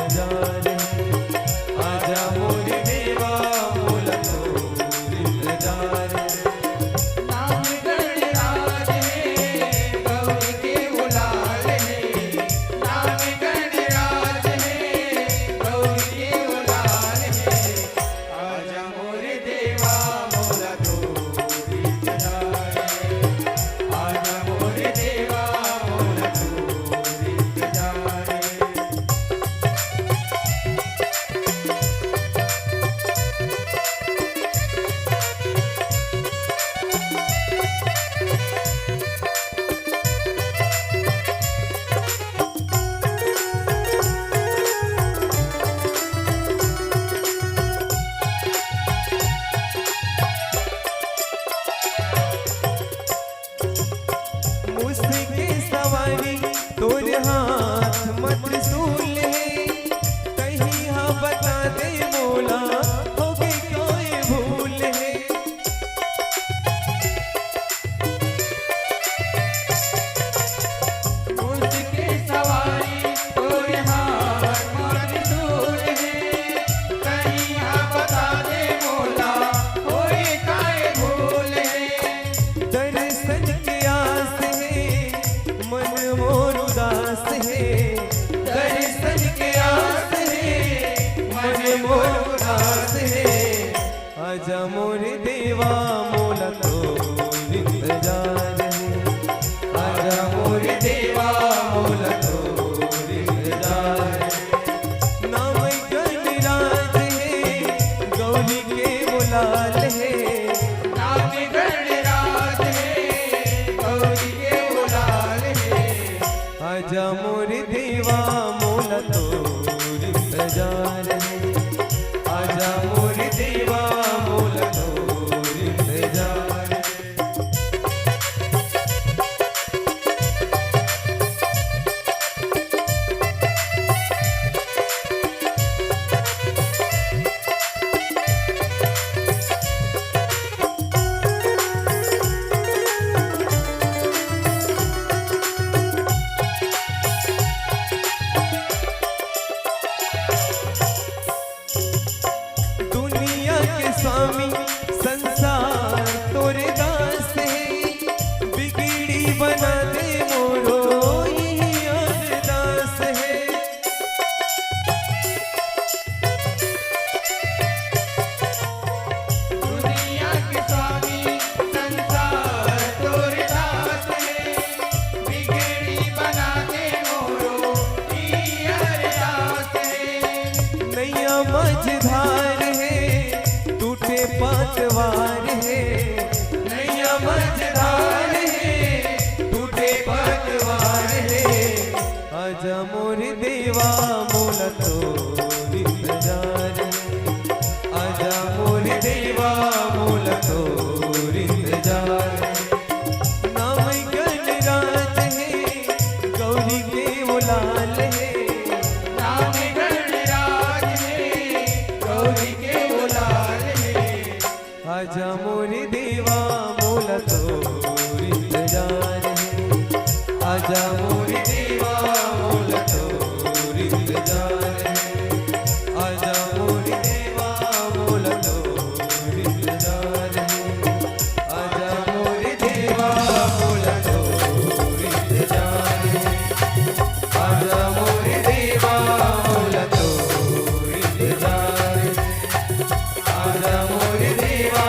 इंतजार है। आजा मोरे देवा मोला तोर इंतजार है। नाम गणराज है गौरी के उलाल है। नाम गणराज है गौरी के उलाल है। आजा मोरे देवा मोला तोर इंतजार है। आजा मोरे देवा मोला तोर इंतजार है। मुझके सवारी तोर हाथ मत सूल है। कहीं हाँ बता दे मोला हो गई कोई भूल है। मुझके सवारी तोरे हाथ मत सूल है। कहीं हाँ बता दे मोला होए काहे भूल है। दर्शन की आस है मन मोर उदास है। दर्शन के आस है मन मोर उदास है। आजा मोरे देवा मोला तोर इंतजार है। आजा मोरे देवा मोला तोर इंतजार है। नाम गणराज है गौरी के बुलाल है। नाम गणराज है गौरी के उलाल है। आजा मोरे देवा मोला तोर इंतजार है। आजा मोरे देवा मोला तोर इंतजार है। दुनिया के स्वामी संसार तोरे दास है। बिगड़ी बना दे मोरो यही अरदास है। दुनिया के स्वामी संसार तोरे दास है। बिगड़ी बना दे मोरो ई अरदास है। नैया मझधार है टूटे पातवार है। नैया मझधार है टूटे पतवार है। आजा मोरे देवा मोला तोर इंतजार है। आजा मोरे देवा मोला तोर इंतजार है। नाम गणराज है गौरी के उलाल है। नाम गणराज है गौरी के उलाल है। आजा मोरे देवा मोला तोर इंतजार है। आजा मोरे देवा मोला तोर इंतजार है। आजा मोरे देवा मोला तोर इंतजार है। आजा मोरे देवा मोला तोर इंतजार है। आजा मोरे देवा मोला तोर इंतजार है। आजा मोरे देवा